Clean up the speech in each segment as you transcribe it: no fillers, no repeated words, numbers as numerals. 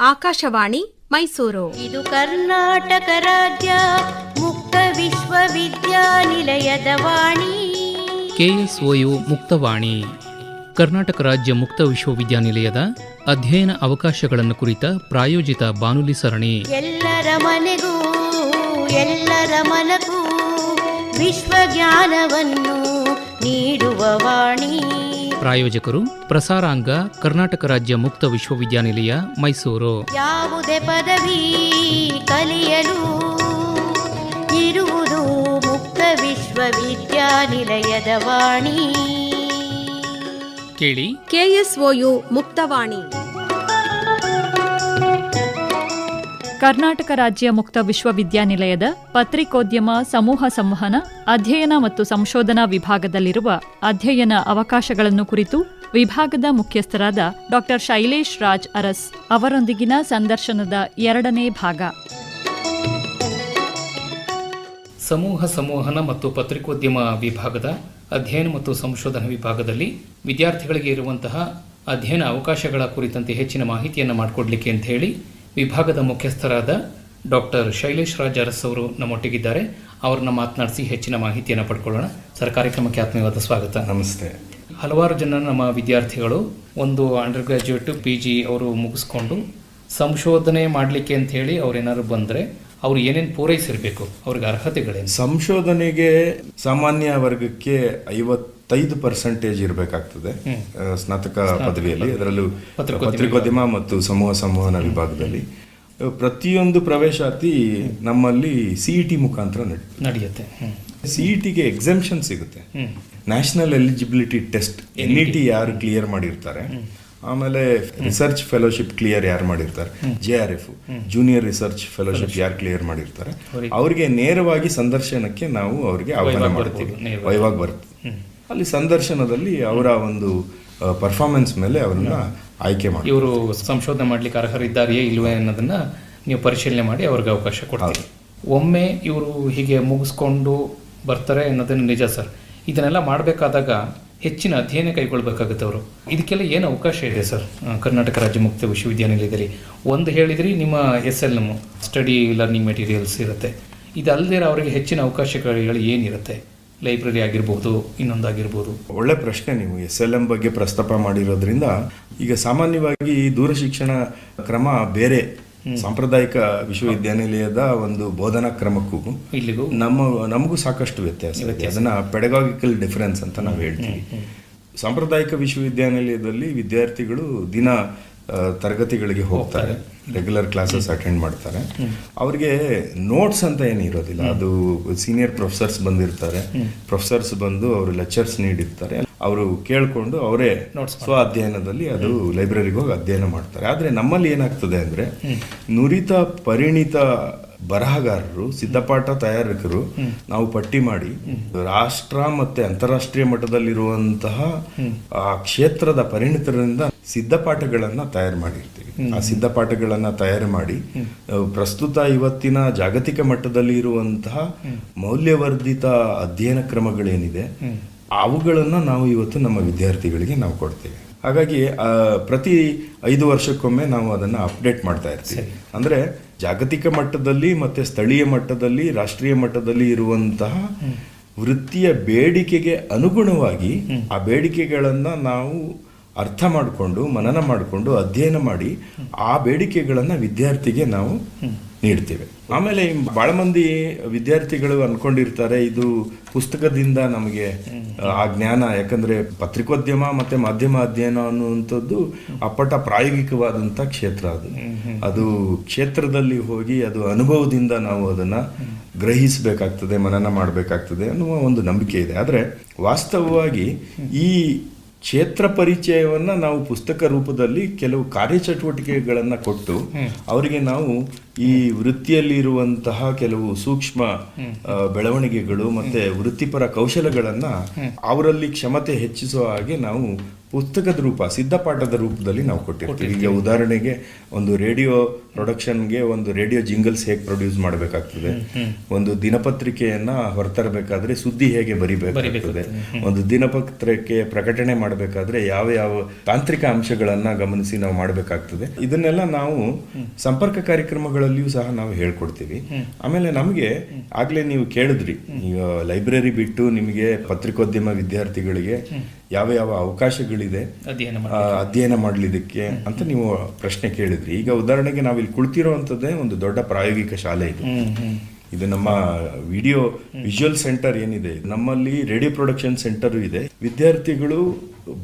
ಆಕಾಶವಾಣಿ ಮೈಸೂರು. ಇದು ಕರ್ನಾಟಕ ರಾಜ್ಯ ಮುಕ್ತ ವಿಶ್ವವಿದ್ಯಾನಿಲಯದ ವಾಣಿ. KSOU ಮುಕ್ತವಾಣಿ ಕರ್ನಾಟಕ ರಾಜ್ಯ ಮುಕ್ತ ವಿಶ್ವವಿದ್ಯಾನಿಲಯದ ಅಧ್ಯಯನ ಅವಕಾಶಗಳನ್ನು ಕುರಿತ ಪ್ರಾಯೋಜಿತ ಬಾನುಲಿ ಸರಣಿ. ಎಲ್ಲರ ಮನೆಗೂ ಎಲ್ಲರ ಮನಗೂ ವಿಶ್ವಜ್ಞಾನವನ್ನು ನೀಡುವ ವಾಣಿ. ಪ್ರಾಯೋಜಕರು ಪ್ರಸಾರಾಂಗ ಕರ್ನಾಟಕ ರಾಜ್ಯ ಮುಕ್ತ ವಿಶ್ವವಿದ್ಯಾನಿಲಯ ಮೈಸೂರು. ಯಾವುದೇ ಪದವಿ ಕಲಿಯಲು ಇರುವುದು ಮುಕ್ತ ವಿಶ್ವವಿದ್ಯಾನಿಲಯದ ವಾಣಿ. ಕೇಳಿ KSOU ಮುಕ್ತವಾಣಿ. ಕರ್ನಾಟಕ ರಾಜ್ಯ ಮುಕ್ತ ವಿಶ್ವವಿದ್ಯಾನಿಲಯದ ಪತ್ರಿಕೋದ್ಯಮ ಸಮೂಹ ಸಂವಹನ ಅಧ್ಯಯನ ಮತ್ತು ಸಂಶೋಧನಾ ವಿಭಾಗದಲ್ಲಿರುವ ಅಧ್ಯಯನ ಅವಕಾಶಗಳನ್ನು ಕುರಿತು ವಿಭಾಗದ ಮುಖ್ಯಸ್ಥರಾದ ಡಾ ಶೈಲೇಶ್ ರಾಜ್ ಅರಸ್ ಅವರೊಂದಿಗಿನ ಸಂದರ್ಶನದ 2ನೇ ಭಾಗ. ಸಮೂಹ ಸಂವಹನ ಮತ್ತು ಪತ್ರಿಕೋದ್ಯಮ ವಿಭಾಗದ ಅಧ್ಯಯನ ಮತ್ತು ಸಂಶೋಧನಾ ವಿಭಾಗದಲ್ಲಿ ವಿದ್ಯಾರ್ಥಿಗಳಿಗೆ ಇರುವಂತಹ ಅಧ್ಯಯನ ಅವಕಾಶಗಳ ಕುರಿತಂತೆ ಹೆಚ್ಚಿನ ಮಾಹಿತಿಯನ್ನು ಮಾಡಿಕೊಡ್ಲಿಕ್ಕೆ ಅಂತ ಹೇಳಿ ವಿಭಾಗದ ಮುಖ್ಯಸ್ಥರಾದ ಡಾಕ್ಟರ್ ಶೈಲೇಶ್ ರಾಜ್ ಅರಸ್ ಅವರು ನಮ್ಮೊಟ್ಟಿಗಿದ್ದಾರೆ. ಅವ್ರನ್ನ ಮಾತನಾಡಿಸಿ ಹೆಚ್ಚಿನ ಮಾಹಿತಿಯನ್ನು ಪಡ್ಕೊಳ್ಳೋಣ. ಸರ್, ಕಾರ್ಯಕ್ರಮಕ್ಕೆ ಆತ್ಮೀಯವಾದ ಸ್ವಾಗತ. ನಮಸ್ತೆ. ಹಲವಾರು ಜನ ನಮ್ಮ ವಿದ್ಯಾರ್ಥಿಗಳು ಒಂದು ಅಂಡರ್ ಗ್ರಾಜ್ಯುಯೇಟ್ PG ಅವರು ಮುಗಿಸ್ಕೊಂಡು ಸಂಶೋಧನೆ ಮಾಡಲಿಕ್ಕೆ ಅಂತ ಹೇಳಿ ಅವ್ರೇನಾದ್ರು ಬಂದರೆ ಅವ್ರು ಏನೇನು ಪೂರೈಸಿರಬೇಕು, ಅವ್ರಿಗೆ ಅರ್ಹತೆಗಳೇನು? ಸಂಶೋಧನೆಗೆ ಸಾಮಾನ್ಯ ವರ್ಗಕ್ಕೆ 55% ಇರಬೇಕಾಗ್ತದೆ ಸ್ನಾತಕ ಪದವಿಯಲ್ಲಿ. ಅದರಲ್ಲೂ ಪತ್ರಿಕೋದ್ಯಮ ಮತ್ತು ಸಮೂಹ ಸಂವಹನ ವಿಭಾಗದಲ್ಲಿ ಪ್ರತಿಯೊಂದು ಪ್ರವೇಶಾತಿ ನಮ್ಮಲ್ಲಿ CET ಮುಖಾಂತರ ನಡೆಯುತ್ತೆ. CETಗೆ ಎಕ್ಸೆಂಪ್ಷನ್ ಸಿಗುತ್ತೆ. ನ್ಯಾಷನಲ್ ಎಲಿಜಿಬಿಲಿಟಿ ಟೆಸ್ಟ್ NET ಯಾರು ಕ್ಲಿಯರ್ ಮಾಡಿರ್ತಾರೆ, ಆಮೇಲೆ ರಿಸರ್ಚ್ ಫೆಲೋಶಿಪ್ ಕ್ಲಿಯರ್ ಯಾರು ಮಾಡಿರ್ತಾರೆ, JRF ಜೂನಿಯರ್ ರಿಸರ್ಚ್ ಫೆಲೋಶಿಪ್ ಯಾರು ಕ್ಲಿಯರ್ ಮಾಡಿರ್ತಾರೆ, ಅವರಿಗೆ ನೇರವಾಗಿ ಸಂದರ್ಶನಕ್ಕೆ ನಾವು ಅವರಿಗೆ ಆಹ್ವಾನ ಮಾಡ್ತೀವಿ. ವೈವಾಗ ಬರುತ್ತೆ. ಅಲ್ಲಿ ಸಂದರ್ಶನದಲ್ಲಿ ಅವರ ಒಂದು ಪರ್ಫಾರ್ಮೆನ್ಸ್ ಮೇಲೆ ಅವರನ್ನ ಆಯ್ಕೆ ಮಾಡಿ ಇವರು ಸಂಶೋಧನೆ ಮಾಡ್ಲಿಕ್ಕೆ ಅರ್ಹರಿದ್ದಾರೆಯೇ ಇಲ್ವೇ ಅನ್ನೋದನ್ನ ನೀವು ಪರಿಶೀಲನೆ ಮಾಡಿ ಅವ್ರಿಗೆ ಅವಕಾಶ ಕೊಡ್ತೀವಿ. ಒಮ್ಮೆ ಇವರು ಹೀಗೆ ಮುಗಿಸ್ಕೊಂಡು ಬರ್ತಾರೆ ಅನ್ನೋದನ್ನು ನಿಜ ಸರ್. ಇದನ್ನೆಲ್ಲ ಮಾಡಬೇಕಾದಾಗ ಹೆಚ್ಚಿನ ಅಧ್ಯಯನ ಕೈಗೊಳ್ಬೇಕಾಗುತ್ತೆ ಅವರು. ಇದಕ್ಕೆಲ್ಲ ಏನು ಅವಕಾಶ ಇದೆ ಸರ್ ಕರ್ನಾಟಕ ರಾಜ್ಯ ಮುಕ್ತ ವಿಶ್ವವಿದ್ಯಾನಿಲಯದಲ್ಲಿ? ಒಂದು ಹೇಳಿದ್ರಿ ನಿಮ್ಮ SLM ಸ್ಟಡಿ ಲರ್ನಿಂಗ್ ಮೆಟೀರಿಯಲ್ಸ್ ಇರುತ್ತೆ. ಇದಲ್ಲದೆ ಅವರಿಗೆ ಹೆಚ್ಚಿನ ಅವಕಾಶಗಳು ಏನಿರುತ್ತೆ? ಲೈಬ್ರರಿ ಆಗಿರ್ಬೋದು, ಇನ್ನೊಂದಾಗಿರ್ಬೋದು. ಒಳ್ಳೆ ಪ್ರಶ್ನೆ. ನೀವು SLM ಬಗ್ಗೆ ಪ್ರಸ್ತಾಪ ಮಾಡಿರೋದ್ರಿಂದ, ಈಗ ಸಾಮಾನ್ಯವಾಗಿ ದೂರ ಶಿಕ್ಷಣ ಕ್ರಮ ಬೇರೆ ಸಾಂಪ್ರದಾಯಿಕ ವಿಶ್ವವಿದ್ಯಾನಿಲಯದ ಒಂದು ಬೋಧನಾ ಕ್ರಮಕ್ಕೂ ಇಲ್ಲಿಗೂ ನಮಗೂ ಸಾಕಷ್ಟು ವ್ಯತ್ಯಾಸ ಇದೆ. ಅದನ್ನ ಪೆಡಗಾಗಿಕಲ್ ಡಿಫರೆನ್ಸ್ ಅಂತ ನಾವು ಹೇಳ್ತೀವಿ. ಸಾಂಪ್ರದಾಯಿಕ ವಿಶ್ವವಿದ್ಯಾನಿಲಯದಲ್ಲಿ ವಿದ್ಯಾರ್ಥಿಗಳು ದಿನ ತರಗತಿಗಳಿಗೆ ಹೋಗ್ತಾರೆ, ರೆಗ್ಯುಲರ್ ಕ್ಲಾಸಸ್ ಅಟೆಂಡ್ ಮಾಡ್ತಾರೆ. ಅವ್ರಿಗೆ ನೋಟ್ಸ್ ಅಂತ ಏನು ಇರೋದಿಲ್ಲ. ಅದು ಸೀನಿಯರ್ ಪ್ರೊಫೆಸರ್ಸ್ ಬಂದಿರ್ತಾರೆ, ಪ್ರೊಫೆಸರ್ಸ್ ಬಂದು ಅವರು ಲೆಕ್ಚರ್ಸ್ ನೀಡಿರ್ತಾರೆ, ಅವರು ಕೇಳ್ಕೊಂಡು ಅವರೇ ಸ್ವ ಅಧ್ಯಯನದಲ್ಲಿ ಅದು ಲೈಬ್ರರಿಗೆ ಹೋಗಿ ಅಧ್ಯಯನ ಮಾಡ್ತಾರೆ. ಆದರೆ ನಮ್ಮಲ್ಲಿ ಏನಾಗ್ತದೆ ಅಂದರೆ, ನುರಿತ ಪರಿಣಿತ ಬರಹಗಾರರು, ಸಿದ್ಧಪಾಠ ತಯಾರಕರು ನಾವು ಪಟ್ಟಿ ಮಾಡಿ ರಾಷ್ಟ್ರ ಮತ್ತೆ ಅಂತಾರಾಷ್ಟ್ರೀಯ ಮಟ್ಟದಲ್ಲಿರುವಂತಹ ಆ ಕ್ಷೇತ್ರದ ಪರಿಣಿತರಿಂದ ಸಿದ್ಧಪಾಠಗಳನ್ನ ತಯಾರು ಮಾಡಿರ್ತೀವಿ. ಆ ಸಿದ್ಧಪಾಠಗಳನ್ನ ತಯಾರು ಮಾಡಿ ಪ್ರಸ್ತುತ ಇವತ್ತಿನ ಜಾಗತಿಕ ಮಟ್ಟದಲ್ಲಿ ಇರುವಂತಹ ಮೌಲ್ಯವರ್ಧಿತ ಅಧ್ಯಯನ ಕ್ರಮಗಳೇನಿದೆ ಅವುಗಳನ್ನ ನಾವು ಇವತ್ತು ನಮ್ಮ ವಿದ್ಯಾರ್ಥಿಗಳಿಗೆ ನಾವು ಕೊಡ್ತೇವೆ. ಹಾಗಾಗಿ ಪ್ರತಿ 5 ವರ್ಷಕ್ಕೊಮ್ಮೆ ನಾವು ಅದನ್ನ ಅಪ್ಡೇಟ್ ಮಾಡ್ತಾ ಇರ್ತೀವಿ. ಅಂದ್ರೆ ಜಾಗತಿಕ ಮಟ್ಟದಲ್ಲಿ ಮತ್ತೆ ಸ್ಥಳೀಯ ಮಟ್ಟದಲ್ಲಿ, ರಾಷ್ಟ್ರೀಯ ಮಟ್ಟದಲ್ಲಿ ಇರುವಂತಹ ವೃತ್ತಿಯ ಬೇಡಿಕೆಗೆ ಅನುಗುಣವಾಗಿ ಆ ಬೇಡಿಕೆಗಳನ್ನ ನಾವು ಅರ್ಥ ಮಾಡಿಕೊಂಡು, ಮನನ ಮಾಡಿಕೊಂಡು, ಅಧ್ಯಯನ ಮಾಡಿ ಆ ಬೇಡಿಕೆಗಳನ್ನ ವಿದ್ಯಾರ್ಥಿಗೆ ನಾವು ನೀಡ್ತೇವೆ. ಆಮೇಲೆ ಬಹಳ ಮಂದಿ ವಿದ್ಯಾರ್ಥಿಗಳು ಅನ್ಕೊಂಡಿರ್ತಾರೆ ಇದು ಪುಸ್ತಕದಿಂದ ನಮಗೆ ಆ ಜ್ಞಾನ, ಯಾಕಂದ್ರೆ ಪತ್ರಿಕೋದ್ಯಮ ಮತ್ತೆ ಮಾಧ್ಯಮ ಅಧ್ಯಯನ ಅನ್ನುವಂಥದ್ದು ಅಪ್ಪಟ ಪ್ರಾಯೋಗಿಕವಾದಂಥ ಕ್ಷೇತ್ರ. ಅದು ಕ್ಷೇತ್ರದಲ್ಲಿ ಹೋಗಿ ಅದು ಅನುಭವದಿಂದ ನಾವು ಅದನ್ನ ಗ್ರಹಿಸಬೇಕಾಗ್ತದೆ, ಮನನ ಮಾಡಬೇಕಾಗ್ತದೆ ಅನ್ನುವ ಒಂದು ನಂಬಿಕೆ ಇದೆ. ಆದರೆ ವಾಸ್ತವವಾಗಿ ಈ ಕ್ಷೇತ್ರ ಪರಿಚಯವನ್ನ ನಾವು ಪುಸ್ತಕ ರೂಪದಲ್ಲಿ ಕೆಲವು ಕಾರ್ಯಚಟುವಟಿಕೆಗಳನ್ನ ಕೊಟ್ಟು ಅವರಿಗೆ ನಾವು ಈ ವೃತ್ತಿಯಲ್ಲಿ ಇರುವಂತಹ ಕೆಲವು ಸೂಕ್ಷ್ಮ ಬೆಳವಣಿಗೆಗಳು ಮತ್ತೆ ವೃತ್ತಿಪರ ಕೌಶಲಗಳನ್ನ ಅವರಲ್ಲಿ ಕ್ಷಮತೆ ಹೆಚ್ಚಿಸುವ ಹಾಗೆ ನಾವು ಪುಸ್ತಕದ ರೂಪ, ಸಿದ್ಧಪಾಠದ ರೂಪದಲ್ಲಿ ನಾವು ಕೊಟ್ಟಿರ್ತೀವಿ. ಈಗ ಉದಾಹರಣೆಗೆ ಒಂದು ರೇಡಿಯೋ ಪ್ರೊಡಕ್ಷನ್ಗೆ ಒಂದು ರೇಡಿಯೋ ಜಿಂಗಲ್ಸ್ ಹೇಗೆ ಪ್ರೊಡ್ಯೂಸ್ ಮಾಡಬೇಕಾಗ್ತದೆ, ಒಂದು ದಿನಪತ್ರಿಕೆಯನ್ನ ಹೊರತರಬೇಕಾದ್ರೆ ಸುದ್ದಿ ಹೇಗೆ ಬರಿಬೇಕಾಗ್ತದೆ, ಒಂದು ದಿನಪತ್ರಿಕೆ ಪ್ರಕಟಣೆ ಮಾಡಬೇಕಾದ್ರೆ ಯಾವ ಯಾವ ತಾಂತ್ರಿಕ ಅಂಶಗಳನ್ನ ಗಮನಿಸಿ ನಾವು ಮಾಡಬೇಕಾಗ್ತದೆ, ಇದನ್ನೆಲ್ಲ ನಾವು ಸಂಪರ್ಕ ಕಾರ್ಯಕ್ರಮಗಳಲ್ಲಿಯೂ ಸಹ ನಾವು ಹೇಳ್ಕೊಡ್ತೀವಿ. ಆಮೇಲೆ ನಮಗೆ ಆಗ್ಲೇ ನೀವು ಕೇಳಿದ್ರಿ, ಈಗ ಲೈಬ್ರರಿ ಬಿಟ್ಟು ನಿಮಗೆ ಪತ್ರಿಕೋದ್ಯಮ ವಿದ್ಯಾರ್ಥಿಗಳಿಗೆ ಯಾವ ಯಾವ ಅವಕಾಶಗಳಿದೆ ಅಧ್ಯಯನ ಮಾಡಲಿಕ್ಕೆ ಅಂತ ನೀವು ಪ್ರಶ್ನೆ ಕೇಳಿದ್ರಿ. ಈಗ ಉದಾಹರಣೆಗೆ ನಾವಿಲ್ಲಿ ಕುಳಿತಿರುವಂತದ್ದೇ ಒಂದು ದೊಡ್ಡ ಪ್ರಾಯೋಗಿಕ ಶಾಲೆ ಇದು. ಇದು ನಮ್ಮ ವಿಜುವಲ್ ಸೆಂಟರ್ ಏನಿದೆ, ನಮ್ಮಲ್ಲಿ ರೇಡಿಯೋ ಪ್ರೊಡಕ್ಷನ್ ಸೆಂಟರ್ ಇದೆ. ವಿದ್ಯಾರ್ಥಿಗಳು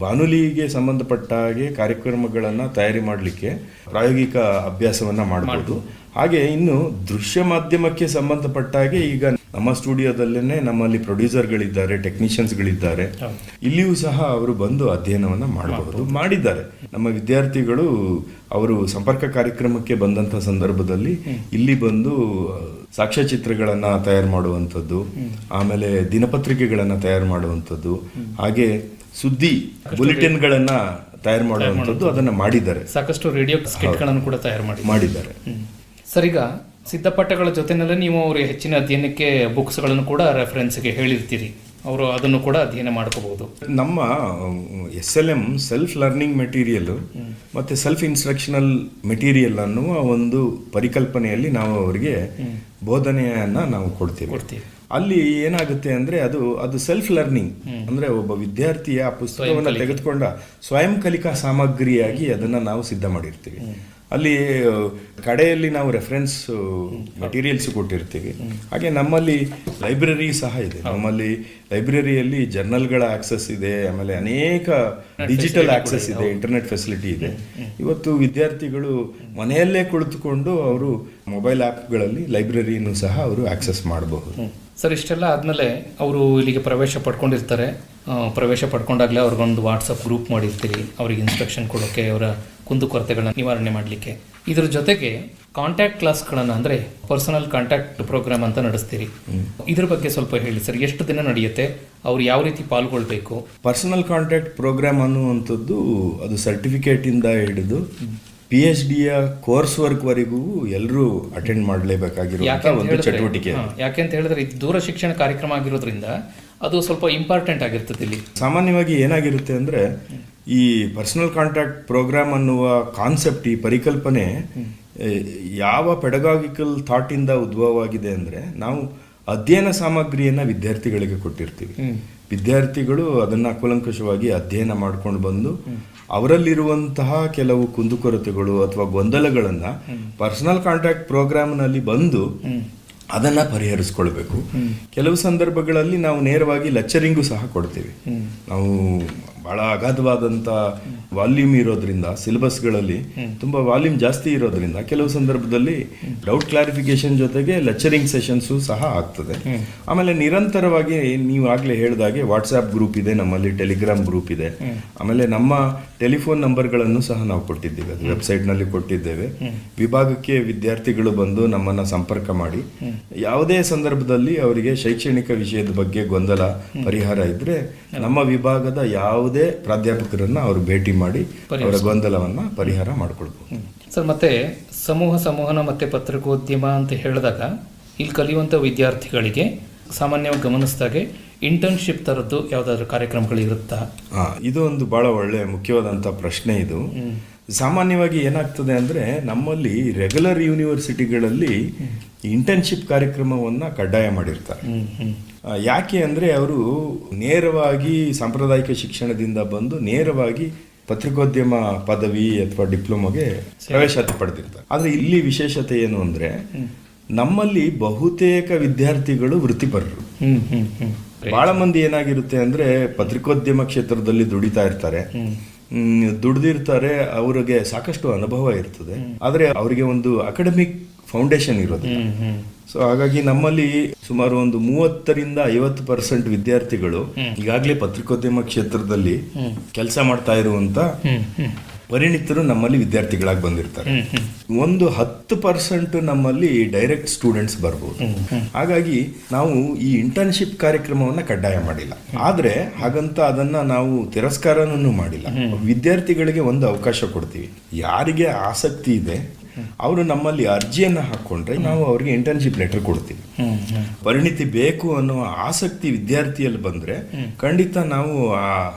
ಬಾನುಲಿಗೆ ಸಂಬಂಧಪಟ್ಟ ಹಾಗೆ ಕಾರ್ಯಕ್ರಮಗಳನ್ನ ತಯಾರಿ ಮಾಡಲಿಕ್ಕೆ ಪ್ರಾಯೋಗಿಕ ಅಭ್ಯಾಸವನ್ನ ಮಾಡಬಹುದು. ಹಾಗೆ ಇನ್ನು ದೃಶ್ಯ ಮಾಧ್ಯಮಕ್ಕೆ ಸಂಬಂಧಪಟ್ಟ ಹಾಗೆ ಈಗ ನಮ್ಮ ಸ್ಟುಡಿಯೋದಲ್ಲೇನೆ ನಮ್ಮಲ್ಲಿ ಪ್ರೊಡ್ಯೂಸರ್ಗಳಿದ್ದಾರೆ, ಟೆಕ್ನಿಷಿಯನ್ಸ್ಗಳಿದ್ದಾರೆ. ಇಲ್ಲಿಯೂ ಸಹ ಅವರು ಬಂದು ಅಧ್ಯಯನವನ್ನ ಮಾಡಬಹುದು, ಮಾಡಿದ್ದಾರೆ. ನಮ್ಮ ವಿದ್ಯಾರ್ಥಿಗಳು ಅವರು ಸಂಪರ್ಕ ಕಾರ್ಯಕ್ರಮಕ್ಕೆ ಬಂದಂತಹ ಸಂದರ್ಭದಲ್ಲಿ ಇಲ್ಲಿ ಬಂದು ಸಾಕ್ಷ್ಯಚಿತ್ರಗಳನ್ನ ತಯಾರು ಮಾಡುವಂಥದ್ದು, ಆಮೇಲೆ ದಿನಪತ್ರಿಕೆಗಳನ್ನ ತಯಾರು ಮಾಡುವಂಥದ್ದು, ಹಾಗೆ ಸುದ್ದಿ ಬುಲೆಟಿನ್ಗಳನ್ನ ತಯಾರು ಮಾಡುವಂಥದ್ದು ಅದನ್ನ ಮಾಡಿದ್ದಾರೆ. ಸಾಕಷ್ಟು ರೇಡಿಯೋ ಸ್ಕಿಟ್ಗಳನ್ನು ಕೂಡ ತಯಾರು ಮಾಡಿದ್ದಾರೆ. ಸರ್, ಈಗ ಸಿದ್ಧಪಟ್ಟಗಳ ಜೊತೆನಲ್ಲೇ ನೀವು ಅವರು ಹೆಚ್ಚಿನ ಅಧ್ಯಯನಕ್ಕೆ ಬುಕ್ಸ್ಗಳನ್ನು ಕೂಡ ರೆಫರೆನ್ಸ್ಗೆ ಹೇಳಿರ್ತೀರಿ, ಅವರು ಅದನ್ನು ಕೂಡ ಅಧ್ಯಯನ ಮಾಡ್ಕೋಬಹುದು. ನಮ್ಮ SLM ಸೆಲ್ಫ್ ಲರ್ನಿಂಗ್ ಮೆಟೀರಿಯಲ್ ಮತ್ತೆ ಸೆಲ್ಫ್ ಇನ್ಸ್ಟ್ರಕ್ಷನಲ್ ಮೆಟೀರಿಯಲ್ ಅನ್ನುವ ಒಂದು ಪರಿಕಲ್ಪನೆಯಲ್ಲಿ ನಾವು ಅವರಿಗೆ ಬೋಧನೆಯನ್ನ ನಾವು ಕೊಡ್ತೀವಿ. ಅಲ್ಲಿ ಏನಾಗುತ್ತೆ ಅಂದ್ರೆ ಅದು ಸೆಲ್ಫ್ ಲರ್ನಿಂಗ್ ಅಂದ್ರೆ ಒಬ್ಬ ವಿದ್ಯಾರ್ಥಿಯ ಆ ಪುಸ್ತಕವನ್ನು ತೆಗೆದುಕೊಂಡ ಸ್ವಯಂ ಕಲಿಕಾ ಸಾಮಗ್ರಿಯಾಗಿ ಅದನ್ನ ನಾವು ಸಿದ್ಧ ಮಾಡಿರ್ತೀವಿ. ಅಲ್ಲಿ ಕಡೆಯಲ್ಲಿ ನಾವು ರೆಫರೆನ್ಸ್ ಮೆಟೀರಿಯಲ್ಸ್ ಕೊಟ್ಟಿರ್ತೀವಿ. ಹಾಗೆ ನಮ್ಮಲ್ಲಿ ಲೈಬ್ರರಿ ಸಹ ಇದೆ. ನಮ್ಮಲ್ಲಿ ಲೈಬ್ರರಿಯಲ್ಲಿ ಜರ್ನಲ್ಗಳ ಆಕ್ಸೆಸ್ ಇದೆ, ಆಮೇಲೆ ಅನೇಕ ಡಿಜಿಟಲ್ ಆಕ್ಸೆಸ್ ಇದೆ, ಇಂಟರ್ನೆಟ್ ಫೆಸಿಲಿಟಿ ಇದೆ. ಇವತ್ತು ವಿದ್ಯಾರ್ಥಿಗಳು ಮನೆಯಲ್ಲೇ ಕುಳಿತುಕೊಂಡು ಅವರು ಮೊಬೈಲ್ ಆ್ಯಪ್ಗಳಲ್ಲಿ ಲೈಬ್ರರಿಯನ್ನು ಸಹ ಅವರು ಆಕ್ಸೆಸ್ ಮಾಡಬಹುದು. ಸರ್, ಇಷ್ಟೆಲ್ಲ ಆದಮೇಲೆ ಅವರು ಇಲ್ಲಿಗೆ ಪ್ರವೇಶ ಪಡ್ಕೊಂಡಿರ್ತಾರೆ. ಪ್ರವೇಶ ಪಡ್ಕೊಂಡಾಗಲೇ ಅವ್ರಿಗೊಂದು ವಾಟ್ಸಪ್ ಗ್ರೂಪ್ ಮಾಡಿರ್ತೀರಿ, ಅವ್ರಿಗೆ ಇನ್ಸ್ಟ್ರಕ್ಷನ್ ಕೊಡೋಕ್ಕೆ, ಅವರ ಕುಂದುಕೊರತೆಗಳನ್ನ ನಿವಾರಣೆ ಮಾಡಲಿಕ್ಕೆ. ಇದ್ರ ಜೊತೆಗೆ ಕಾಂಟ್ಯಾಕ್ಟ್ ಕ್ಲಾಸ್ಗಳನ್ನು ಅಂದರೆ ಪರ್ಸನಲ್ ಕಾಂಟ್ಯಾಕ್ಟ್ ಪ್ರೋಗ್ರಾಮ್ ಅಂತ ನಡೆಸ್ತೀರಿ. ಇದ್ರ ಬಗ್ಗೆ ಸ್ವಲ್ಪ ಹೇಳಿ ಸರ್, ಎಷ್ಟು ದಿನ ನಡೆಯುತ್ತೆ, ಅವ್ರು ಯಾವ ರೀತಿ ಪಾಲ್ಗೊಳ್ಬೇಕು? ಪರ್ಸನಲ್ ಕಾಂಟ್ಯಾಕ್ಟ್ ಪ್ರೋಗ್ರಾಮ್ ಅನ್ನುವಂಥದ್ದು ಅದು ಸರ್ಟಿಫಿಕೇಟ್ ಇಂದ ಹಿಡಿದು PhDಯ ಕೋರ್ಸ್ ವರ್ಕ್ ವರೆಗೂ ಎಲ್ಲರೂ ಅಟೆಂಡ್ ಮಾಡಲೇಬೇಕಾಗಿರುವಂತಹ ಒಂದು ಚಟುವಟಿಕೆ. ಯಾಕೆಂತ ಹೇಳಿದ್ರೆ ಇದು ದೂರ ಶಿಕ್ಷಣ ಕಾರ್ಯಕ್ರಮ ಆಗಿರೋದ್ರಿಂದ ಅದು ಸ್ವಲ್ಪ ಇಂಪಾರ್ಟೆಂಟ್ ಆಗಿರ್ತದೆ. ಇಲ್ಲಿ ಸಾಮಾನ್ಯವಾಗಿ ಏನಾಗಿರುತ್ತೆ ಅಂದ್ರೆ ಈ ಪರ್ಸನಲ್ ಕಾಂಟ್ಯಾಕ್ಟ್ ಪ್ರೋಗ್ರಾಮ್ ಅನ್ನುವ ಕಾನ್ಸೆಪ್ಟ್, ಈ ಪರಿಕಲ್ಪನೆ ಯಾವ ಪೆಡಗಾಗಿಕಲ್ ಥಾಟ್ ಇಂದ ಉದ್ಭವವಾಗಿದೆ ಅಂದ್ರೆ, ನಾವು ಅಧ್ಯಯನ ಸಾಮಗ್ರಿಯನ್ನ ವಿದ್ಯಾರ್ಥಿಗಳಿಗೆ ಕೊಟ್ಟಿರ್ತೀವಿ. ವಿದ್ಯಾರ್ಥಿಗಳು ಅದನ್ನ ಕೂಲಂಕಷವಾಗಿ ಅಧ್ಯಯನ ಮಾಡ್ಕೊಂಡು ಬಂದು ಅವರಲ್ಲಿರುವಂತಹ ಕೆಲವು ಕುಂದುಕೊರತೆಗಳು ಅಥವಾ ಗೊಂದಲಗಳನ್ನ ಪರ್ಸನಲ್ ಕಾಂಟ್ಯಾಕ್ಟ್ ಪ್ರೋಗ್ರಾಮ್ನಲ್ಲಿ ಬಂದು ಅದನ್ನ ಪರಿಹರಿಸ್ಕೊಳ್ಬೇಕು. ಕೆಲವು ಸಂದರ್ಭಗಳಲ್ಲಿ ನಾವು ನೇರವಾಗಿ ಲೆಕ್ಚರಿಂಗು ಸಹ ಕೊಡ್ತೀವಿ. ನಾವು ಬಹಳ ಅಗಾಧವಾದಂಥ ವಾಲ್ಯೂಮ್ ಇರೋದ್ರಿಂದ, ಸಿಲೆಬಸ್ಗಳಲ್ಲಿ ತುಂಬ ವಾಲ್ಯೂಮ್ ಜಾಸ್ತಿ ಇರೋದ್ರಿಂದ ಕೆಲವು ಸಂದರ್ಭದಲ್ಲಿ ಡೌಟ್ ಕ್ಲಾರಿಫಿಕೇಶನ್ ಜೊತೆಗೆ ಲೆಕ್ಚರಿಂಗ್ ಸೆಷನ್ಸು ಸಹ ಆಗ್ತದೆ. ಆಮೇಲೆ ನಿರಂತರವಾಗಿ ನೀವು ಆಗಲೇ ಹೇಳಿದಾಗೆ ವಾಟ್ಸ್ಆ್ಯಪ್ ಗ್ರೂಪ್ ಇದೆ, ನಮ್ಮಲ್ಲಿ ಟೆಲಿಗ್ರಾಮ್ ಗ್ರೂಪ್ ಇದೆ. ಆಮೇಲೆ ನಮ್ಮ ಟೆಲಿಫೋನ್ ನಂಬರ್ಗಳನ್ನು ಸಹ ನಾವು ಕೊಟ್ಟಿದ್ದೇವೆ, ಅದು ವೆಬ್ಸೈಟ್ನಲ್ಲಿ ಕೊಟ್ಟಿದ್ದೇವೆ. ವಿಭಾಗಕ್ಕೆ ವಿದ್ಯಾರ್ಥಿಗಳು ಬಂದು ನಮ್ಮನ್ನು ಸಂಪರ್ಕ ಮಾಡಿ ಯಾವುದೇ ಸಂದರ್ಭದಲ್ಲಿ ಅವರಿಗೆ ಶೈಕ್ಷಣಿಕ ವಿಷಯದ ಬಗ್ಗೆ ಗೊಂದಲ ಪರಿಹಾರ ಇದ್ರೆ ನಮ್ಮ ವಿಭಾಗದ ಯಾವುದೇ ಪ್ರಾಧ್ಯಾಪಕರನ್ನ ಅವರು ಭೇಟಿ ಮಾಡಿ ಅವರ ಗೊಂದಲವನ್ನ ಪರಿಹಾರ ಮಾಡಿಕೊಳ್ಬಹುದು. ಸರ್, ಮತ್ತೆ ಸಮೂಹ ಸಂವಹನ ಮತ್ತೆ ಪತ್ರಿಕೋದ್ಯಮ ಅಂತ ಹೇಳಿದಾಗ ಇಲ್ಲಿ ಕಲಿಯುವಂಥ ವಿದ್ಯಾರ್ಥಿಗಳಿಗೆ ಸಾಮಾನ್ಯವಾಗಿ ಗಮನಿಸಿದಾಗೆ ಇಂಟರ್ನ್ಶಿಪ್ ತರದ್ದು ಯಾವುದಾದ್ರೂ ಕಾರ್ಯಕ್ರಮಗಳಿರುತ್ತಾ? ಇದು ಒಂದು ಬಹಳ ಒಳ್ಳೆ ಮುಖ್ಯವಾದಂಥ ಪ್ರಶ್ನೆ. ಇದು ಸಾಮಾನ್ಯವಾಗಿ ಏನಾಗ್ತದೆ ಅಂದ್ರೆ, ನಮ್ಮಲ್ಲಿ ರೆಗ್ಯುಲರ್ ಯೂನಿವರ್ಸಿಟಿಗಳಲ್ಲಿ ಇಂಟರ್ನ್ಶಿಪ್ ಕಾರ್ಯಕ್ರಮವನ್ನ ಕಡ್ಡಾಯ ಮಾಡಿರ್ತಾರೆ. ಯಾಕೆ ಅಂದ್ರೆ ಅವರು ನೇರವಾಗಿ ಸಾಂಪ್ರದಾಯಿಕ ಶಿಕ್ಷಣದಿಂದ ಬಂದು ನೇರವಾಗಿ ಪತ್ರಿಕೋದ್ಯಮ ಪದವಿ ಅಥವಾ ಡಿಪ್ಲೊಮಾಗೆ ಪ್ರವೇಶಾತಿ ಪಡೆದಿರ್ತಾರೆ. ಆದ್ರೆ ಇಲ್ಲಿ ವಿಶೇಷತೆ ಏನು ಅಂದ್ರೆ, ನಮ್ಮಲ್ಲಿ ಬಹುತೇಕ ವಿದ್ಯಾರ್ಥಿಗಳು ವೃತ್ತಿಪರರು. ಬಹಳ ಮಂದಿ ಏನಾಗಿರುತ್ತೆ ಅಂದ್ರೆ, ಪತ್ರಿಕೋದ್ಯಮ ಕ್ಷೇತ್ರದಲ್ಲಿ ದುಡಿತಾ ಇರ್ತಾರೆ, ದುಡ್ದಿರ್ತಾರೆ, ಅವರಿಗೆ ಸಾಕಷ್ಟು ಅನುಭವ ಇರ್ತದೆ, ಆದ್ರೆ ಅವರಿಗೆ ಒಂದು ಅಕಾಡೆಮಿಕ್ ಫೌಂಡೇಶನ್ ಇರೋದಿಲ್ಲ. ಸೊ ಹಾಗಾಗಿ ನಮ್ಮಲ್ಲಿ ಸುಮಾರು ಒಂದು 30-50% ವಿದ್ಯಾರ್ಥಿಗಳು ಈಗಾಗಲೇ ಪತ್ರಿಕೋದ್ಯಮ ಕ್ಷೇತ್ರದಲ್ಲಿ ಕೆಲಸ ಮಾಡ್ತಾ ಇರುವಂತ ಪರಿಣಿತರು ನಮ್ಮಲ್ಲಿ ವಿದ್ಯಾರ್ಥಿಗಳಾಗಿ ಬಂದಿರ್ತಾರೆ. ಒಂದು 10% ನಮ್ಮಲ್ಲಿ ಡೈರೆಕ್ಟ್ ಸ್ಟೂಡೆಂಟ್ಸ್ ಬರ್ಬೋದು. ಹಾಗಾಗಿ ನಾವು ಈ ಇಂಟರ್ನ್ಶಿಪ್ ಕಾರ್ಯಕ್ರಮವನ್ನ ಕಡ್ಡಾಯ ಮಾಡಿಲ್ಲ. ಆದ್ರೆ ಹಾಗಂತ ಅದನ್ನ ನಾವು ತಿರಸ್ಕಾರನೂ ಮಾಡಿಲ್ಲ. ವಿದ್ಯಾರ್ಥಿಗಳಿಗೆ ಒಂದು ಅವಕಾಶ ಕೊಡ್ತೀವಿ. ಯಾರಿಗೆ ಆಸಕ್ತಿ ಇದೆ ಅವರು ನಮ್ಮಲ್ಲಿ ಅರ್ಜಿಯನ್ನ ಹಾಕೊಂಡ್ರೆ ನಾವು ಅವರಿಗೆ ಇಂಟರ್ನ್ಶಿಪ್ ಲೆಟರ್ ಕೊಡ್ತೀವಿ. ಪರಿಣಿತಿ ಬೇಕು ಅನ್ನೋ ಆಸಕ್ತಿ ವಿದ್ಯಾರ್ಥಿಯಲ್ಲಿ ಬಂದ್ರೆ ಖಂಡಿತ ನಾವು ಆ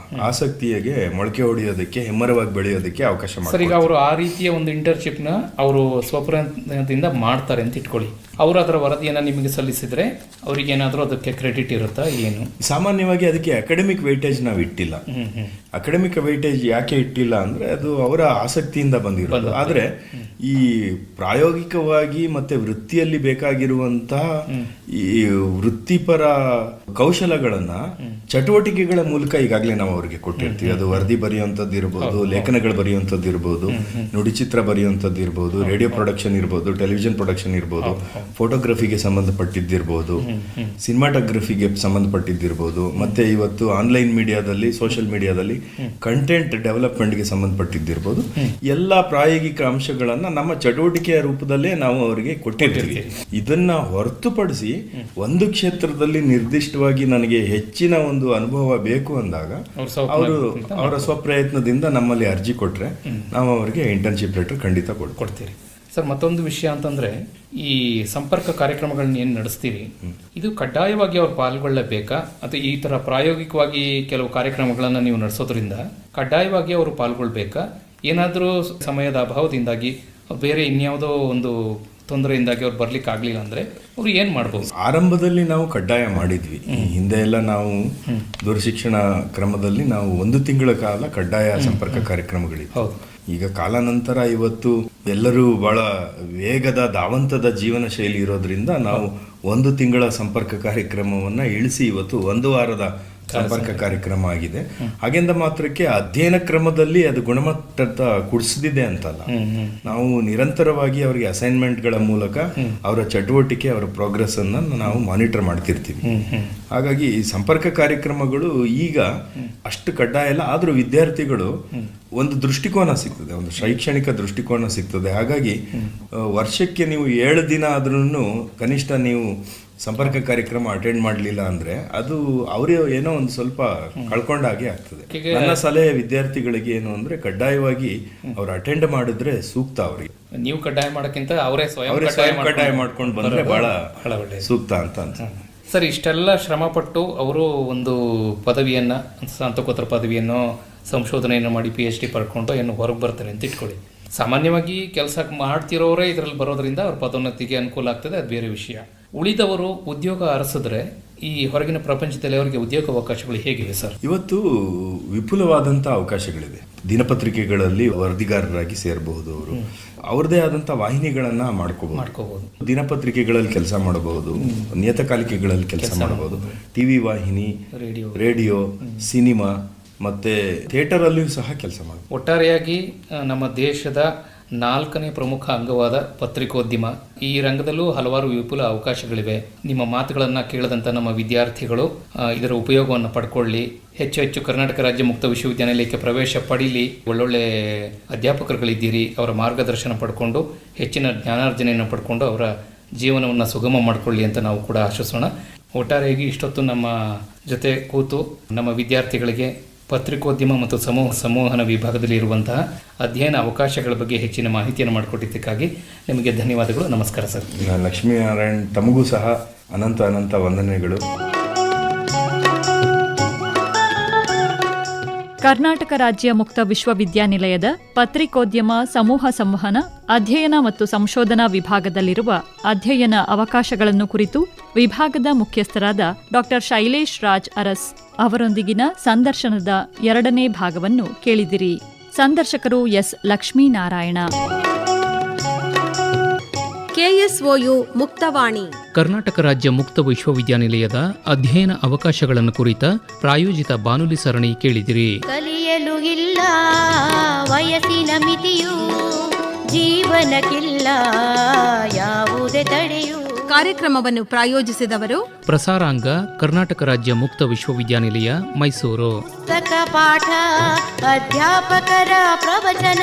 ಆಸಕ್ತಿಗೆ ಮೊಳಕೆ ಹೊಡೆಯೋದಕ್ಕೆ, ಹೆಮ್ಮರವಾಗಿ ಬೆಳೆಯೋದಕ್ಕೆ ಅವಕಾಶ ಸರ್, ಈಗ ಮಾಡ್ತೀವಿ. ಅವರು ಆ ರೀತಿಯ ಒಂದು ಇಂಟರ್ನ್ಶಿಪ್ನ ಅವರು ಸ್ವಪ್ರಯತ್ನದಿಂದ ಮಾಡ್ತಾರೆ ಅಂತ ಇಟ್ಕೊಳ್ಳಿ. ಅವರು ಅದರ ವರದಿಯನ್ನು ನಿಮಗೆ ಸಲ್ಲಿಸಿದ್ರೆ ಅವ್ರಿಗೆ ಏನಾದರೂ ಅದಕ್ಕೆ ಕ್ರೆಡಿಟ್ ಇರುತ್ತಾ ಏನು? ಸಾಮಾನ್ಯವಾಗಿ ಅದಕ್ಕೆ ಅಕಾಡೆಮಿಕ್ ವೈಟೇಜ್ ನಾವು ಇಟ್ಟಿಲ್ಲ. ಅಕಾಡೆಮಿಕ್ ವೈಟೇಜ್ ಯಾಕೆ ಇಟ್ಟಿಲ್ಲ ಅಂದ್ರೆ ಅದು ಅವರ ಆಸಕ್ತಿಯಿಂದ ಬಂದಿರೋದು. ಆದ್ರೆ ಈ ಪ್ರಾಯೋಗಿಕವಾಗಿ ಮತ್ತೆ ವೃತ್ತಿಯಲ್ಲಿ ಬೇಕಾಗಿರುವಂತಹ ಈ ವೃತ್ತಿಪರ ಕೌಶಲಗಳನ್ನ ಚಟುವಟಿಕೆಗಳ ಮೂಲಕ ಈಗಾಗಲೇ ನಾವು ಅವರಿಗೆ ಕೊಟ್ಟಿರ್ತೀವಿ. ಅದು ವರದಿ ಬರೆಯುವಂಥದ್ದು ಇರ್ಬೋದು, ಲೇಖನಗಳು ಬರೆಯುವಂಥದ್ದು ಇರ್ಬೋದು, ನುಡಿಚಿತ್ರ ಬರೆಯುವಂಥದ್ದು ಇರ್ಬೋದು, ರೇಡಿಯೋ ಪ್ರೊಡಕ್ಷನ್ ಇರ್ಬೋದು, ಟೆಲಿವಿಷನ್ ಪ್ರೊಡಕ್ಷನ್ ಇರ್ಬೋದು, ಫೋಟೋಗ್ರಫಿಗೆ ಸಂಬಂಧಪಟ್ಟಿದ್ದಿರ್ಬೋದು, ಸಿನಿಮಾಟೋಗ್ರಫಿಗೆ ಸಂಬಂಧಪಟ್ಟಿದ್ದಿರ್ಬೋದು, ಮತ್ತೆ ಇವತ್ತು ಆನ್ಲೈನ್ ಮೀಡಿಯಾದಲ್ಲಿ, ಸೋಷಿಯಲ್ ಮೀಡಿಯಾದಲ್ಲಿ ಕಂಟೆಂಟ್ ಡೆವಲಪ್ಮೆಂಟ್ಗೆ ಸಂಬಂಧಪಟ್ಟಿದ್ದಿರ್ಬೋದು. ಎಲ್ಲ ಪ್ರಾಯೋಗಿಕ ಅಂಶಗಳನ್ನ ನಮ್ಮ ಚಟುವಟಿಕೆಯ ರೂಪದಲ್ಲೇ ನಾವು ಅವರಿಗೆ ಕೊಟ್ಟಿರ್ತೀವಿ. ಇದನ್ನ ಹೊರತುಪಡಿಸಿ ಒಂದು ಕ್ಷೇತ್ರದಲ್ಲಿ ನಿರ್ದಿಷ್ಟವಾಗಿ ನನಗೆ ಹೆಚ್ಚಿನ ಒಂದು ಅನುಭವ ಬೇಕು ಅಂದಾಗ ಅವರು ಅವರ ಸ್ವಪ್ರಯತ್ನದಿಂದ ನಮ್ಮಲ್ಲಿ ಅರ್ಜಿ ಕೊಟ್ರೆ ನಾವು ಅವರಿಗೆ ಇಂಟರ್ನ್ಶಿಪ್ ಲೆಟರ್ ಖಂಡಿತ ಕೊಡ್ತೀರಿ. ಸರ್, ಮತ್ತೊಂದು ವಿಷಯ ಅಂತಂದ್ರೆ ಈ ಸಂಪರ್ಕ ಕಾರ್ಯಕ್ರಮಗಳನ್ನ ಏನು ನಡೆಸ್ತೀರಿ, ಇದು ಕಡ್ಡಾಯವಾಗಿ ಅವ್ರು ಪಾಲ್ಗೊಳ್ಳಬೇಕಾ ಅಥವಾ ಈ ತರ ಪ್ರಾಯೋಗಿಕವಾಗಿ ಕೆಲವು ಕಾರ್ಯಕ್ರಮಗಳನ್ನು ನೀವು ನಡೆಸೋದ್ರಿಂದ ಕಡ್ಡಾಯವಾಗಿ ಅವರು ಪಾಲ್ಗೊಳ್ಬೇಕಾ? ಏನಾದರೂ ಸಮಯದ ಅಭಾವದಿಂದಾಗಿ ಬೇರೆ ಇನ್ಯಾವುದೋ ಒಂದು ತೊಂದರೆಯಿಂದಾಗಿ ಅವ್ರು ಬರ್ಲಿಕ್ಕೆ ಆಗ್ಲಿಲ್ಲ ಅಂದ್ರೆ ಅವ್ರು ಏನ್ ಮಾಡ್ಬೋದು? ಆರಂಭದಲ್ಲಿ ನಾವು ಕಡ್ಡಾಯ ಮಾಡಿದ್ವಿ. ಹಿಂದೆ ಎಲ್ಲ ನಾವು ದೂರಶಿಕ್ಷಣ ಕ್ರಮದಲ್ಲಿ ನಾವು 1 ತಿಂಗಳ ಕಾಲ ಕಡ್ಡಾಯ ಸಂಪರ್ಕ ಕಾರ್ಯಕ್ರಮಗಳಿವೆ. ಈಗ ಕಾಲಾನಂತರ ಇವತ್ತು ಎಲ್ಲರೂ ಬಹಳ ವೇಗದ ಧಾವಂತದ ಜೀವನ ಶೈಲಿ ಇರೋದ್ರಿಂದ ನಾವು 1 ತಿಂಗಳ ಸಂಪರ್ಕ ಕಾರ್ಯಕ್ರಮವನ್ನ ಇಳಿಸಿ ಇವತ್ತು 1 ವಾರದ ಸಂಪರ್ಕ ಕಾರ್ಯಕ್ರಮ ಆಗಿದೆ. ಹಾಗೆಂದ ಮಾತ್ರಕ್ಕೆ ಅಧ್ಯಯನ ಕ್ರಮದಲ್ಲಿ ಅದು ಗುಣಮಟ್ಟದ ಕುಡಿಸಿದೆ ಅಂತಲ್ಲ. ನಾವು ನಿರಂತರವಾಗಿ ಅವರಿಗೆ ಅಸೈನ್ಮೆಂಟ್ಗಳ ಮೂಲಕ ಅವರ ಚಟುವಟಿಕೆ, ಅವರ ಪ್ರೋಗ್ರೆಸ್ ಅನ್ನ ನಾವು ಮಾನಿಟರ್ ಮಾಡ್ತಿರ್ತೀವಿ. ಹಾಗಾಗಿ ಈ ಸಂಪರ್ಕ ಕಾರ್ಯಕ್ರಮಗಳು ಈಗ ಅಷ್ಟು ಕಡ್ಡಾಯ ಇಲ್ಲ. ಆದ್ರೂ ವಿದ್ಯಾರ್ಥಿಗಳು ಒಂದು ದೃಷ್ಟಿಕೋನ ಸಿಗ್ತದೆ, ಒಂದು ಶೈಕ್ಷಣಿಕ ದೃಷ್ಟಿಕೋನ ಸಿಗ್ತದೆ. ಹಾಗಾಗಿ ವರ್ಷಕ್ಕೆ ನೀವು 7 ದಿನ ಆದ್ರೂ ಕನಿಷ್ಠ ನೀವು ಸಂಪರ್ಕ ಕಾರ್ಯಕ್ರಮ ಅಟೆಂಡ್ ಮಾಡಲಿಲ್ಲ ಅಂದ್ರೆ ಅದು ಅವರೇ ಏನೋ ಒಂದು ಸ್ವಲ್ಪ ಕಳ್ಕೊಂಡಾಗೆ ಆಗ್ತದೆ. ನನ್ನ ಸಲಹೆ ವಿದ್ಯಾರ್ಥಿಗಳಿಗೆ ಏನು ಅಂದ್ರೆ ಕಡ್ಡಾಯವಾಗಿ ಅವ್ರು ಅಟೆಂಡ್ ಮಾಡಿದ್ರೆ ಸೂಕ್ತ. ಅವರಿಗೆ ನೀವು ಕಡ್ಡಾಯ ಮಾಡೋಕ್ಕಿಂತ ಅವರೇ ಕಡ್ಡಾಯ ಮಾಡ್ಕೊಂಡು ಬಂದ್ರೆ ಬಹಳ ಸೂಕ್ತ ಅಂತ. ಸರ್, ಇಷ್ಟೆಲ್ಲ ಶ್ರಮಪಟ್ಟು ಅವರು ಒಂದು ಪದವಿಯನ್ನ, ಸ್ನಾತಕೋತ್ತರ ಪದವಿಯನ್ನು, ಸಂಶೋಧನೆಯನ್ನು ಮಾಡಿ PhD ಪಡ್ಕೊಂಡು ಏನು ಹೊರಗೆ ಬರ್ತಾರೆ ಅಂತ ಇಟ್ಕೊಳ್ಳಿ. ಸಾಮಾನ್ಯವಾಗಿ ಕೆಲಸ ಮಾಡ್ತಿರೋರೇ ಇದರಲ್ಲಿ ಬರೋದ್ರಿಂದ ಅವ್ರ ಪದೋನ್ನತಿಗೆ ಅನುಕೂಲ ಆಗ್ತದೆ, ಅದು ಬೇರೆ ವಿಷಯ. ಉಳಿದವರು ಉದ್ಯೋಗ ಅರಸಿದ್ರೆ ಈ ಹೊರಗಿನ ಪ್ರಪಂಚದಲ್ಲಿ ಅವರಿಗೆ ಉದ್ಯೋಗ ಅವಕಾಶಗಳು ಹೇಗಿವೆ ಸರ್? ಇವತ್ತು ವಿಪುಲವಾದಂಥ ಅವಕಾಶಗಳಿದೆ. ದಿನಪತ್ರಿಕೆಗಳಲ್ಲಿ ವರದಿಗಾರರಾಗಿ ಸೇರಬಹುದು, ಅವರು ಅವ್ರದೇ ಆದಂಥ ವಾಹಿನಿಗಳನ್ನ ಮಾಡ್ಕೋಬಹುದು. ದಿನಪತ್ರಿಕೆಗಳಲ್ಲಿ ಕೆಲಸ ಮಾಡಬಹುದು, ನಿಯತಕಾಲಿಕೆಗಳಲ್ಲಿ ಕೆಲಸ ಮಾಡಬಹುದು, ಟಿವಿ ವಾಹಿನಿ, ರೇಡಿಯೋ, ಸಿನಿಮಾ ಮತ್ತೆ ಥಿಯೇಟರ್ ಅಲ್ಲಿಯೂ ಸಹ ಕೆಲಸ ಮಾಡಬಹುದು. ಒಟ್ಟಾರೆಯಾಗಿ ನಮ್ಮ ದೇಶದ 4ನೇ ಪ್ರಮುಖ ಅಂಗವಾದ ಪತ್ರಿಕೋದ್ಯಮ, ಈ ರಂಗದಲ್ಲೂ ಹಲವಾರು ವಿಪುಲ ಅವಕಾಶಗಳಿವೆ. ನಿಮ್ಮ ಮಾತುಗಳನ್ನು ಕೇಳದಂಥ ನಮ್ಮ ವಿದ್ಯಾರ್ಥಿಗಳು ಇದರ ಉಪಯೋಗವನ್ನು ಪಡ್ಕೊಳ್ಳಿ. ಹೆಚ್ಚು ಕರ್ನಾಟಕ ರಾಜ್ಯ ಮುಕ್ತ ವಿಶ್ವವಿದ್ಯಾನಿಲಯಕ್ಕೆ ಪ್ರವೇಶ ಪಡೀಲಿ. ಒಳ್ಳೊಳ್ಳೆ ಅಧ್ಯಾಪಕರುಗಳಿದ್ದೀರಿ, ಅವರ ಮಾರ್ಗದರ್ಶನ ಪಡ್ಕೊಂಡು ಹೆಚ್ಚಿನ ಜ್ಞಾನಾರ್ಜನೆಯನ್ನು ಪಡ್ಕೊಂಡು ಅವರ ಜೀವನವನ್ನು ಸುಗಮ ಮಾಡಿಕೊಳ್ಳಿ ಅಂತ ನಾವು ಕೂಡ ಆಶಿಸೋಣ. ಒಟ್ಟಾರೆಯಾಗಿ ಇಷ್ಟೊತ್ತು ನಮ್ಮ ಜೊತೆ ಕೂತು ನಮ್ಮ ವಿದ್ಯಾರ್ಥಿಗಳಿಗೆ ಪತ್ರಿಕೋದ್ಯಮ ಮತ್ತು ಸಂವಹನ ವಿಭಾಗದಲ್ಲಿ ಇರುವಂತಹ ಅಧ್ಯಯನ ಅವಕಾಶಗಳ ಬಗ್ಗೆ ಹೆಚ್ಚಿನ ಮಾಹಿತಿಯನ್ನು ಮಾಡಿಕೊಟ್ಟಿದ್ದಕ್ಕಾಗಿ ನಿಮಗೆ ಧನ್ಯವಾದಗಳು. ನಮಸ್ಕಾರ ಸರ್. ಲಕ್ಷ್ಮೀನಾರಾಯಣ್, ತಮಗೂ ಸಹ ಅನಂತ ವಂದನೆಗಳು. ಕರ್ನಾಟಕ ರಾಜ್ಯ ಮುಕ್ತ ವಿಶ್ವವಿದ್ಯಾನಿಲಯದ ಪತ್ರಿಕೋದ್ಯಮ ಸಮೂಹ ಸಂವಹನ ಅಧ್ಯಯನ ಮತ್ತು ಸಂಶೋಧನಾ ವಿಭಾಗದಲ್ಲಿರುವ ಅಧ್ಯಯನ ಅವಕಾಶಗಳನ್ನು ಕುರಿತು ವಿಭಾಗದ ಮುಖ್ಯಸ್ಥರಾದ ಡಾ ಶೈಲೇಶ್ ರಾಜ್ ಅರಸ್ ಅವರೊಂದಿಗಿನ ಸಂದರ್ಶನದ 2ನೇ ಭಾಗವನ್ನು ಕೇಳಿದಿರಿ. ಸಂದರ್ಶಕರು ಎಸ್ ಲಕ್ಷ್ಮೀನಾರಾಯಣ. KSOU ಮುಕ್ತವಾಣಿ, ಕರ್ನಾಟಕ ರಾಜ್ಯ ಮುಕ್ತ ವಿಶ್ವವಿದ್ಯಾನಿಲಯದ ಅಧ್ಯಯನ ಅವಕಾಶಗಳನ್ನು ಕುರಿತ ಪ್ರಾಯೋಜಿತ ಬಾನುಲಿ ಸರಣಿ ಕೇಳಿದಿರಿ. ಕಲಿಯಲು ಇಲ್ಲ ವಯಸ್ಸಿನ ಮಿತಿಯು, ಜೀವನಕ್ಕಿಲ್ಲ ಯಾವುದೇ ತಡೆಯು. ಕಾರ್ಯಕ್ರಮವನ್ನು ಪ್ರಾಯೋಜಿಸಿದವರು ಪ್ರಸಾರಾಂಗ ಕರ್ನಾಟಕ ರಾಜ್ಯ ಮುಕ್ತ ವಿಶ್ವವಿದ್ಯಾನಿಲಯ ಮೈಸೂರು. ಪುಸ್ತಕ ಪಾಠ, ಅಧ್ಯಾಪಕರ ಪ್ರವಚನ,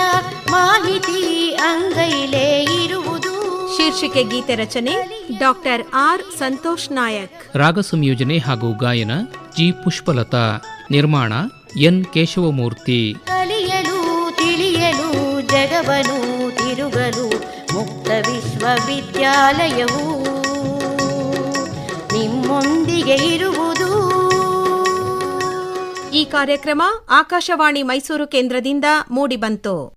ಮಾಹಿತಿ ಅಂಗೈಲೇ ಇರುವುದು. ಶೀರ್ಷಿಕೆ ಗೀತೆ ರಚನೆ ಡಾಕ್ಟರ್ ಆರ್ ಸಂತೋಷ್ ನಾಯಕ್. ರಾಗ ಸಂಯೋಜನೆ ಹಾಗೂ ಗಾಯನ ಜಿ ಪುಷ್ಪಲತಾ. ನಿರ್ಮಾಣ ಎನ್ ಕೇಶವಮೂರ್ತಿ. ಕಲಿಯಲು ತಿಳಿಯಲು ಜಗವನು ತಿರುಗಲು ಮುಕ್ತ ವಿಶ್ವವಿದ್ಯಾಲಯವು ನಿಮ್ಮೊಂದಿಗೆ ಇರುವುದು. ಈ ಕಾರ್ಯಕ್ರಮ ಆಕಾಶವಾಣಿ ಮೈಸೂರು ಕೇಂದ್ರದಿಂದ ಮೂಡಿಬಂತು.